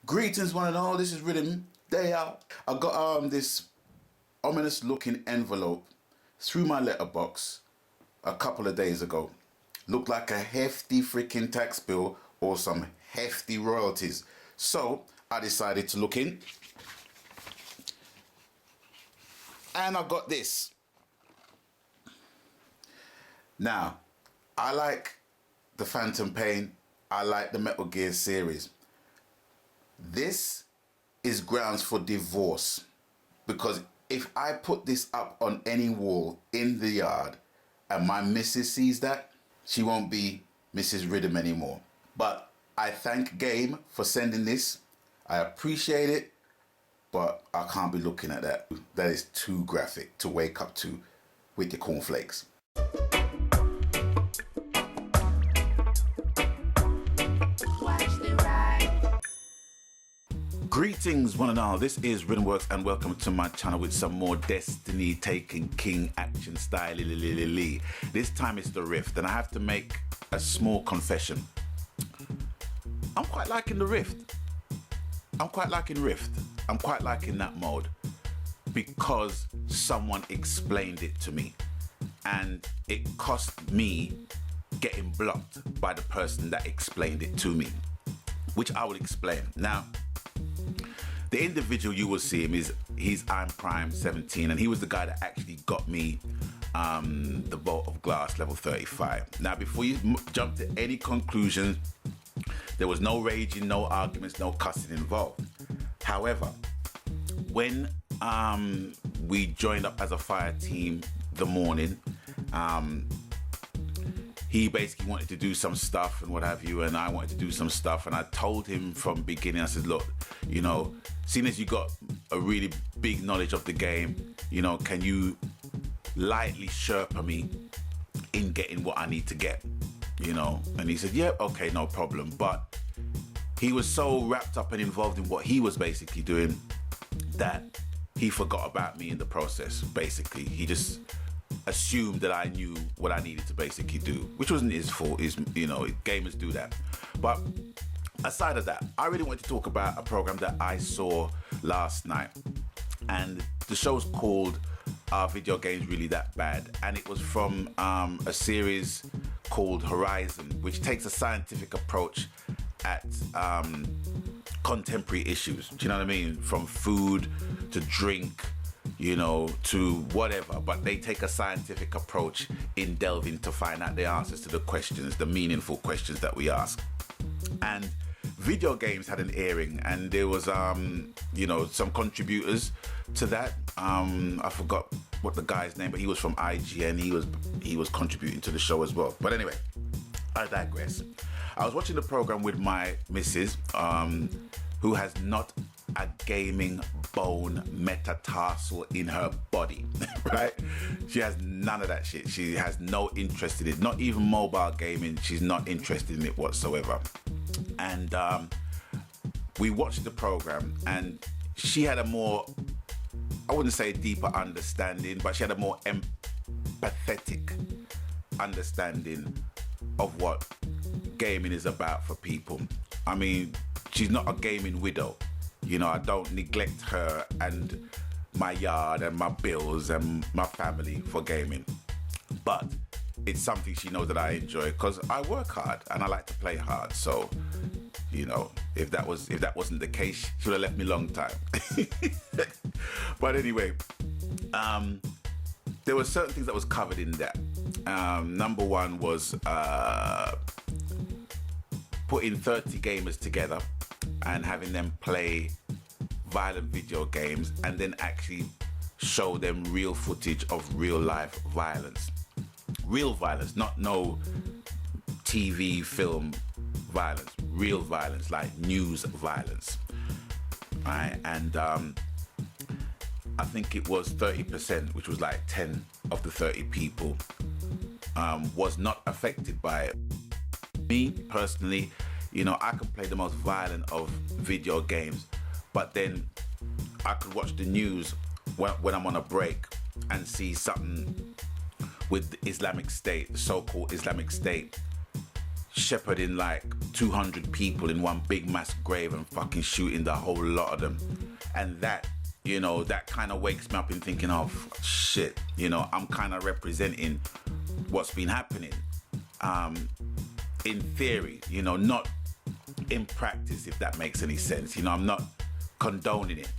Greetings one and all, this is Rhythm. Day out. I got this ominous looking envelope through my letterbox a couple of days ago. Looked like a hefty freaking tax bill or some hefty royalties. So I decided to look in. And I got this. Now, I like the Phantom Pain. I like the Metal Gear series. This is grounds for divorce, because if I put this up on any wall in the yard and my missus sees that, she won't be Mrs. Rhythm anymore. But I thank Game for sending this. I appreciate it, but I can't be looking at that. That is too graphic to wake up to with your cornflakes. Greetings one and all, this is Rhythmworks and welcome to my channel with some more Destiny Taken King action style. This time it's the Rift, and I have to make a small confession. I'm quite liking the Rift. I'm quite liking Rift. I'm quite liking that mode because someone explained it to me, and it cost me getting blocked by the person that explained it to me, which I will explain. Now, the individual you will see him he's I'm Prime 17, and he was the guy that actually got me the Vault of Glass level 35. Now, before you jump to any conclusions, there was no raging, no arguments, no cussing involved. However, when we joined up as a fire team the morning, he basically wanted to do some stuff and what have you, and I wanted to do some stuff, and I told him from beginning, I said, look, you know, seeing as you got a really big knowledge of the game, you know, can you lightly Sherpa me in getting what I need to get, you know? And he said, yeah, okay, no problem. But he was so wrapped up and involved in what he was basically doing that he forgot about me in the process. Basically, he just assumed that I knew what I needed to basically do, which wasn't his fault. You know, gamers do that. But aside of that, I really want to talk about a program that I saw last night, and the show's called Are Video Games Really That Bad? And it was from a series called Horizon, which takes a scientific approach at contemporary issues. Do you know what I mean? From food to drink, you know, to whatever, but they take a scientific approach in delving to find out the answers to the questions, the meaningful questions that we ask. And video games had an airing, and there was you know, some contributors to that. I forgot what the guy's name, but he was from IGN. He was contributing to the show as well. But anyway, I digress. I was watching the program with my missus, who has not a gaming bone metatarsal in her body, right? She has none of that shit. She has no interest in it, not even mobile gaming. She's not interested in it whatsoever. And we watched the program, and she had a more, I wouldn't say deeper understanding, but she had a more empathetic understanding of what gaming is about for people. I mean, she's not a gaming widow. You know, I don't neglect her and my yard and my bills and my family for gaming. But it's something she knows that I enjoy because I work hard and I like to play hard. So, you know, if that wasn't the case, she would have left me a long time. But anyway, there were certain things that was covered in that. Number one was putting 30 gamers together and having them play violent video games and then actually show them real footage of real life violence. Real violence, not no TV film violence. Real violence, like news violence. Right? And I think it was 30%, which was like 10 of the 30 people was not affected by it. Me personally, you know, I can play the most violent of video games, but then I could watch the news when I'm on a break and see something with the Islamic State, the so-called Islamic State, shepherding like 200 people in one big mass grave and fucking shooting the whole lot of them. And that, you know, that kind of wakes me up in thinking, oh, shit, you know, I'm kind of representing what's been happening. In theory, you know, not in practice, if that makes any sense. You know, I'm not condoning it,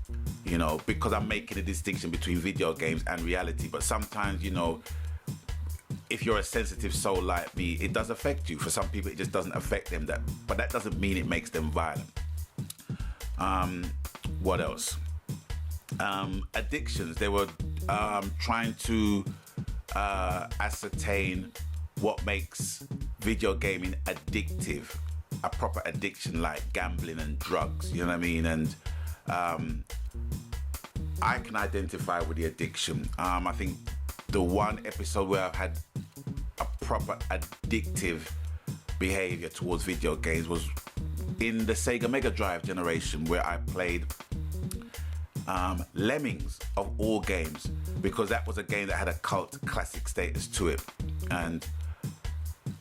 you know, because I'm making a distinction between video games and reality. But sometimes, you know, if you're a sensitive soul like me, it does affect you. For some people, it just doesn't affect them. But that doesn't mean it makes them violent. What else? Addictions. They were trying to ascertain what makes video gaming addictive, a proper addiction like gambling and drugs. You know what I mean? And I can identify with the addiction. I think the one episode where I've had a proper addictive behavior towards video games was in the Sega Mega Drive generation, where I played Lemmings of all games, because that was a game that had a cult classic status to it. And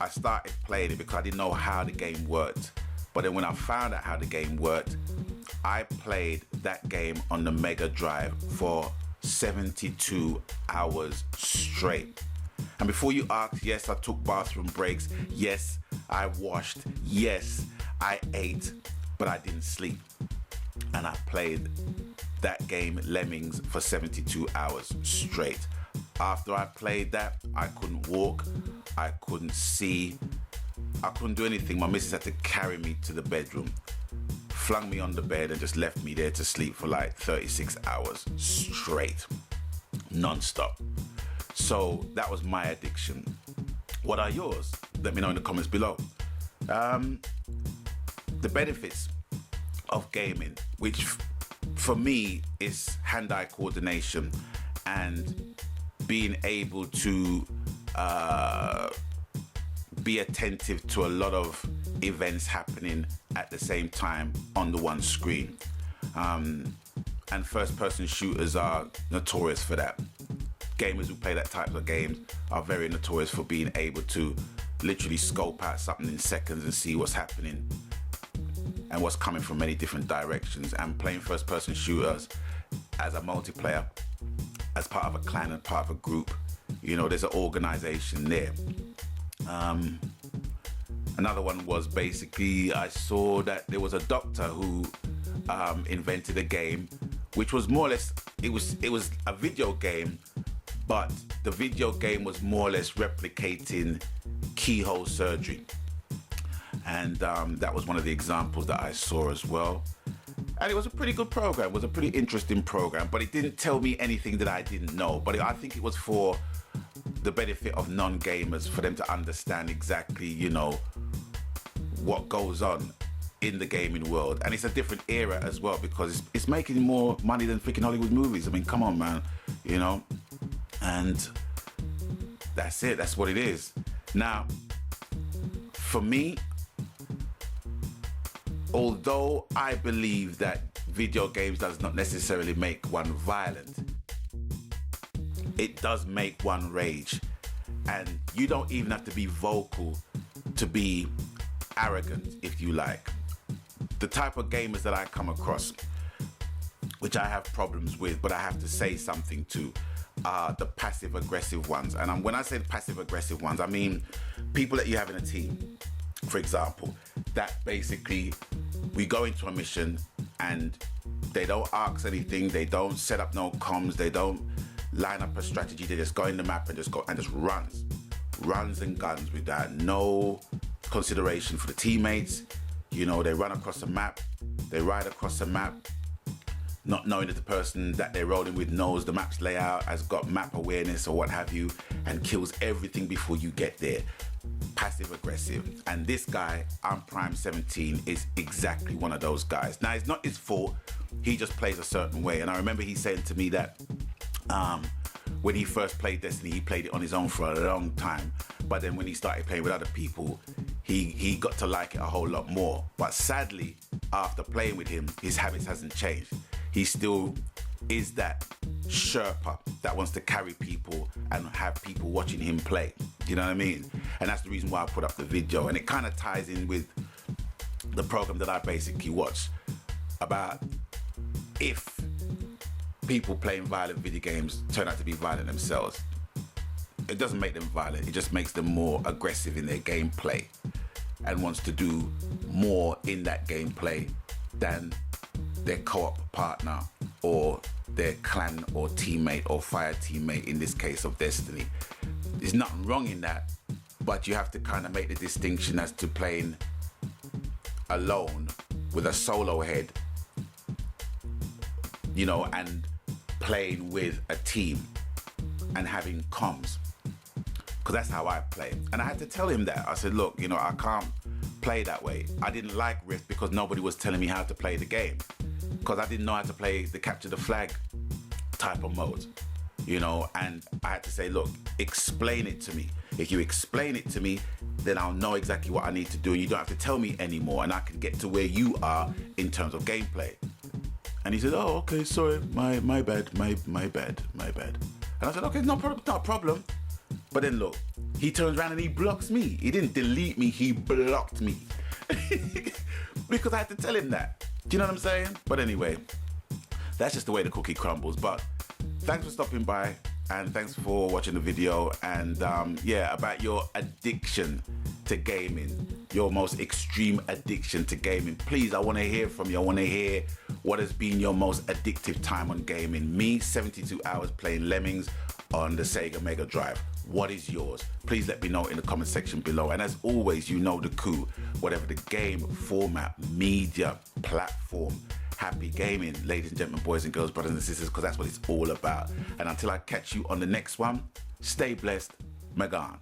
I started playing it because I didn't know how the game worked. But then when I found out how the game worked, I played that game on the Mega Drive for 72 hours straight. And before you ask, yes, I took bathroom breaks. Yes, I washed. Yes, I ate, but I didn't sleep. And I played that game, Lemmings, for 72 hours straight. After I played that, I couldn't walk, I couldn't see, I couldn't do anything. My missus had to carry me to the bedroom, flung me on the bed and just left me there to sleep for like 36 hours straight, non-stop. So that was my addiction. What are yours? Let me know in the comments below. The benefits of gaming, which for me is hand-eye coordination and being able to be attentive to a lot of events happening at the same time on the one screen. And first-person shooters are notorious for that. Gamers who play that type of games are very notorious for being able to literally scope out something in seconds and see what's happening and what's coming from many different directions. And playing first-person shooters as a multiplayer, as part of a clan and part of a group, you know, there's an organization there. Another one was basically, I saw that there was a doctor who invented a game which was more or less, it was a video game, but the video game was more or less replicating keyhole surgery. And that was one of the examples that I saw as well. And it was a pretty good program. It was a pretty interesting program, but it didn't tell me anything that I didn't know. But I think it was for the benefit of non-gamers, for them to understand exactly, you know, what goes on in the gaming world. And it's a different era as well, because it's making more money than freaking Hollywood movies. I mean, come on, man, you know? And that's it. That's what it is. Now, for me, although I believe that video games does not necessarily make one violent, it does make one rage. And you don't even have to be vocal to be arrogant, if you like. The type of gamers that I come across, which I have problems with, but I have to say something to, are the passive aggressive ones. And when I say passive aggressive ones, I mean people that you have in a team, for example, that basically we go into a mission and they don't ask anything, they don't set up no comms, they don't line up a strategy, they just go in the map and just runs and guns without no consideration for the teammates. You know, they run across the map, they ride across the map, not knowing that the person that they're rolling with knows the map's layout, has got map awareness or what have you, and kills everything before you get there. Passive aggressive. And this guy, I'm Prime 17, is exactly one of those guys. Now, it's not his fault, he just plays a certain way. And I remember he saying to me that when he first played Destiny, he played it on his own for a long time, but then when he started playing with other people, he got to like it a whole lot more. But sadly, after playing with him, his habits hasn't changed. He still is that Sherpa that wants to carry people and have people watching him play. You know what I mean? And that's the reason why I put up the video. And it kind of ties in with the program that I basically watch about if people playing violent video games turn out to be violent themselves. It doesn't make them violent, it just makes them more aggressive in their gameplay and wants to do more in that gameplay than their co-op partner or their clan or teammate or fire teammate in this case of Destiny. There's nothing wrong in that, but you have to kind of make the distinction as to playing alone with a solo head, you know, and playing with a team and having comms, because that's how I play. And I had to tell him that. I said, look, you know, I can't play that way. I didn't like Rift because nobody was telling me how to play the game, because I didn't know how to play the capture the flag type of mode, you know. And I had to say, look, explain it to me. If you explain it to me, then I'll know exactly what I need to do, and you don't have to tell me anymore, and I can get to where you are in terms of gameplay. And he said, oh, okay, sorry, my bad. And I said, okay, no problem, not a problem. But then look, he turns around and he blocks me. He didn't delete me, he blocked me. Because I had to tell him that. Do you know what I'm saying? But anyway, that's just the way the cookie crumbles. But thanks for stopping by, and thanks for watching the video. And yeah, about your addiction to gaming, your most extreme addiction to gaming. Please, I want to hear from you. I want to hear what has been your most addictive time on gaming. Me, 72 hours playing Lemmings on the Sega Mega Drive. What is yours? Please let me know in the comment section below. And as always, you know the coup. Whatever the game, format, media, platform, happy gaming, ladies and gentlemen, boys and girls, brothers and sisters, because that's what it's all about. And until I catch you on the next one, stay blessed. Megan.